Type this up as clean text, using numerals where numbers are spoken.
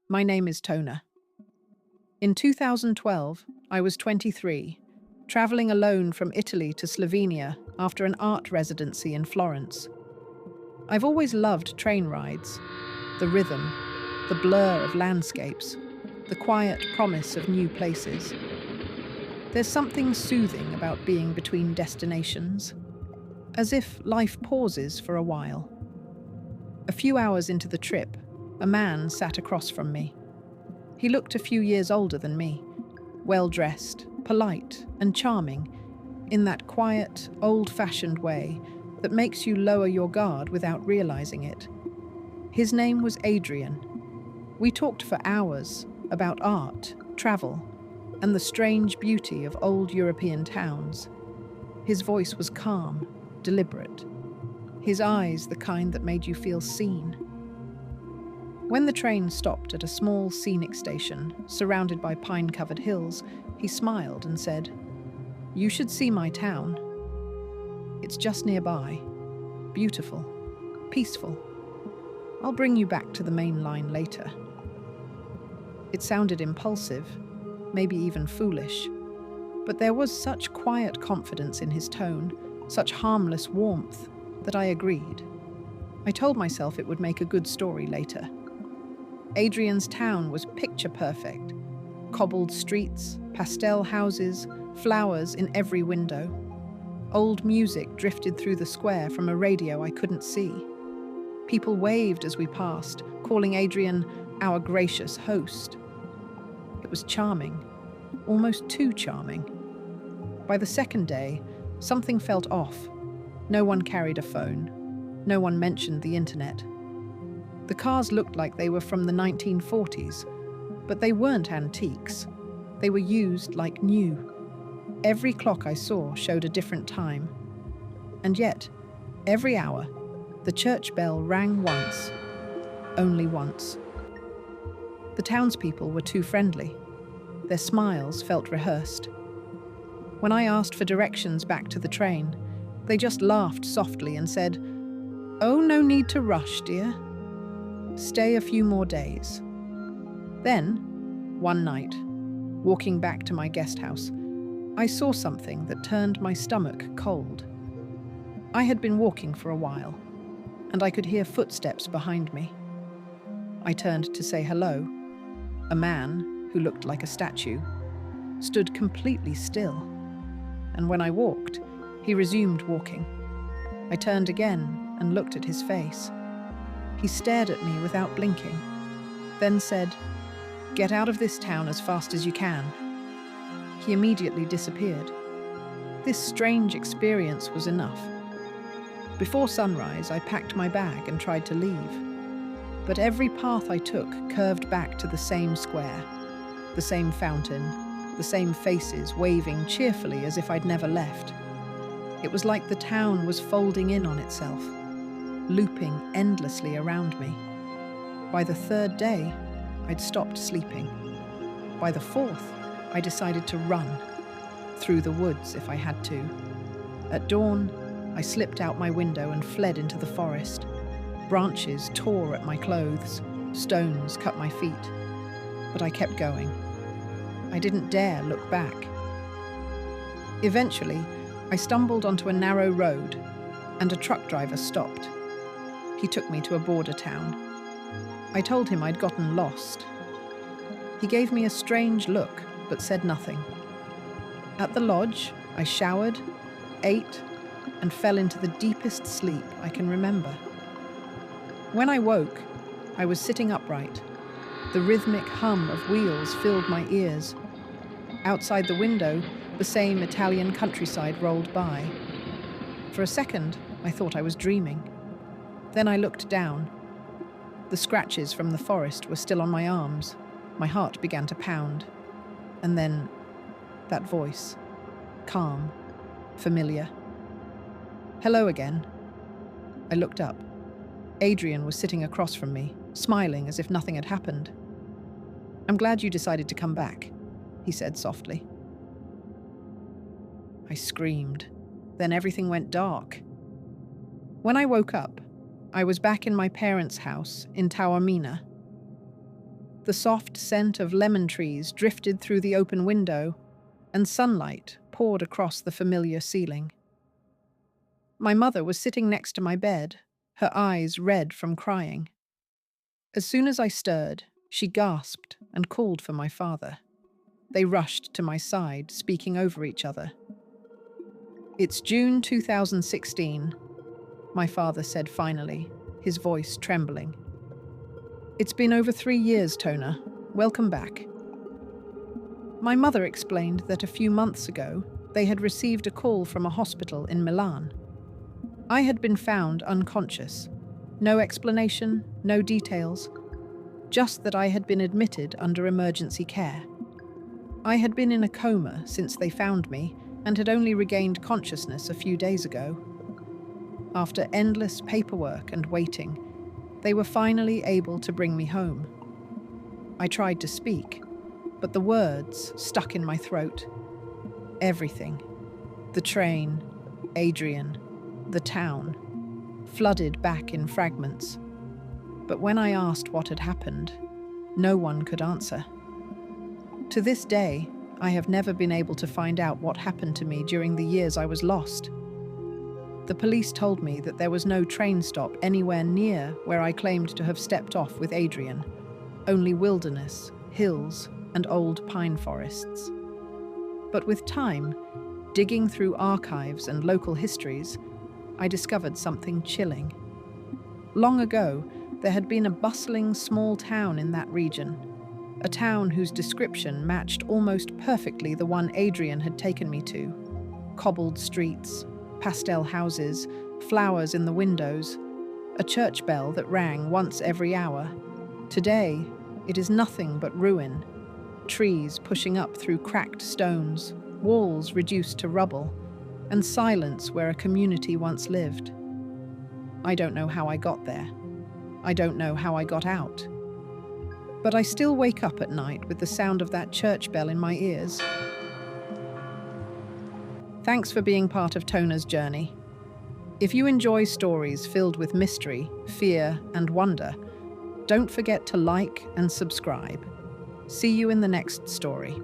My name is Tona. In 2012, I was 23, traveling alone from Italy to Slovenia after an art residency in Florence. I've always loved train rides, the rhythm, the blur of landscapes, the quiet promise of new places. There's something soothing about being between destinations, as if life pauses for a while. A few hours into the trip, a man sat across from me. He looked a few years older than me, well-dressed, polite, and charming, in that quiet, old-fashioned way that makes you lower your guard without realizing it. His name was Adrian. We talked for hours about art, travel, and the strange beauty of old European towns. His voice was calm, deliberate. His eyes the kind that made you feel seen. When the train stopped at a small scenic station, surrounded by pine-covered hills, he smiled and said, "You should see my town. It's just nearby. Beautiful. Peaceful. I'll bring you back to the main line later." It sounded impulsive, maybe even foolish, but there was such quiet confidence in his tone, such harmless warmth, that I agreed. I told myself it would make a good story later. Adrian's town was picture perfect. Cobbled streets, pastel houses, flowers in every window. Old music drifted through the square from a radio I couldn't see. People waved as we passed, calling Adrian our gracious host. It was charming, almost too charming. By the second day, something felt off. No one carried a phone. No one mentioned the internet. The cars looked like they were from the 1940s, but they weren't antiques. They were used like new. Every clock I saw showed a different time. And yet, every hour, the church bell rang once, only once. The townspeople were too friendly. Their smiles felt rehearsed. When I asked for directions back to the train, they just laughed softly and said, "Oh, no need to rush, dear. Stay a few more days." Then, one night, walking back to my guest house, I saw something that turned my stomach cold. I had been walking for a while, and I could hear footsteps behind me. I turned to say hello. A man, who looked like a statue, stood completely still. And when I walked, he resumed walking. I turned again and looked at his face. He stared at me without blinking, then said, "Get out of this town as fast as you can." He immediately disappeared. This strange experience was enough. Before sunrise, I packed my bag and tried to leave. But every path I took curved back to the same square, the same fountain, the same faces waving cheerfully as if I'd never left. It was like the town was folding in on itself, looping endlessly around me. By the third day, I'd stopped sleeping. By the fourth, I decided to run, through the woods if I had to. At dawn, I slipped out my window and fled into the forest. Branches tore at my clothes, stones cut my feet. But I kept going. I didn't dare look back. Eventually, I stumbled onto a narrow road, and a truck driver stopped. He took me to a border town. I told him I'd gotten lost. He gave me a strange look, but said nothing. At the lodge, I showered, ate, and fell into the deepest sleep I can remember. When I woke, I was sitting upright. The rhythmic hum of wheels filled my ears. Outside the window, the same Italian countryside rolled by. For a second, I thought I was dreaming. Then I looked down. The scratches from the forest were still on my arms. My heart began to pound. And then, that voice. Calm. Familiar. "Hello again." I looked up. Adrian was sitting across from me, smiling as if nothing had happened. "I'm glad you decided to come back," he said softly. I screamed. Then everything went dark. When I woke up, I was back in my parents' house in Taormina. The soft scent of lemon trees drifted through the open window, and sunlight poured across the familiar ceiling. My mother was sitting next to my bed, her eyes red from crying. As soon as I stirred, she gasped and called for my father. They rushed to my side, speaking over each other. "It's June 2016, my father said finally, his voice trembling. "It's been over 3 years, Tona. Welcome back." My mother explained that a few months ago, they had received a call from a hospital in Milan. I had been found unconscious. No explanation, no details, just that I had been admitted under emergency care. I had been in a coma since they found me and had only regained consciousness a few days ago. After endless paperwork and waiting, they were finally able to bring me home. I tried to speak, but the words stuck in my throat. Everything. The train, Adrian, the town, flooded back in fragments. But when I asked what had happened, no one could answer. To this day, I have never been able to find out what happened to me during the years I was lost. The police told me that there was no train stop anywhere near where I claimed to have stepped off with Adrian, only wilderness, hills, and old pine forests. But with time, digging through archives and local histories, I discovered something chilling. Long ago, there had been a bustling small town in that region, a town whose description matched almost perfectly the one Adrian had taken me to. Cobbled streets, pastel houses, flowers in the windows, a church bell that rang once every hour. Today, it is nothing but ruin. Trees pushing up through cracked stones, walls reduced to rubble, and silence where a community once lived. I don't know how I got there. I don't know how I got out. But I still wake up at night with the sound of that church bell in my ears. Thanks for being part of Tona's journey. If you enjoy stories filled with mystery, fear, and wonder, don't forget to like and subscribe. See you in the next story.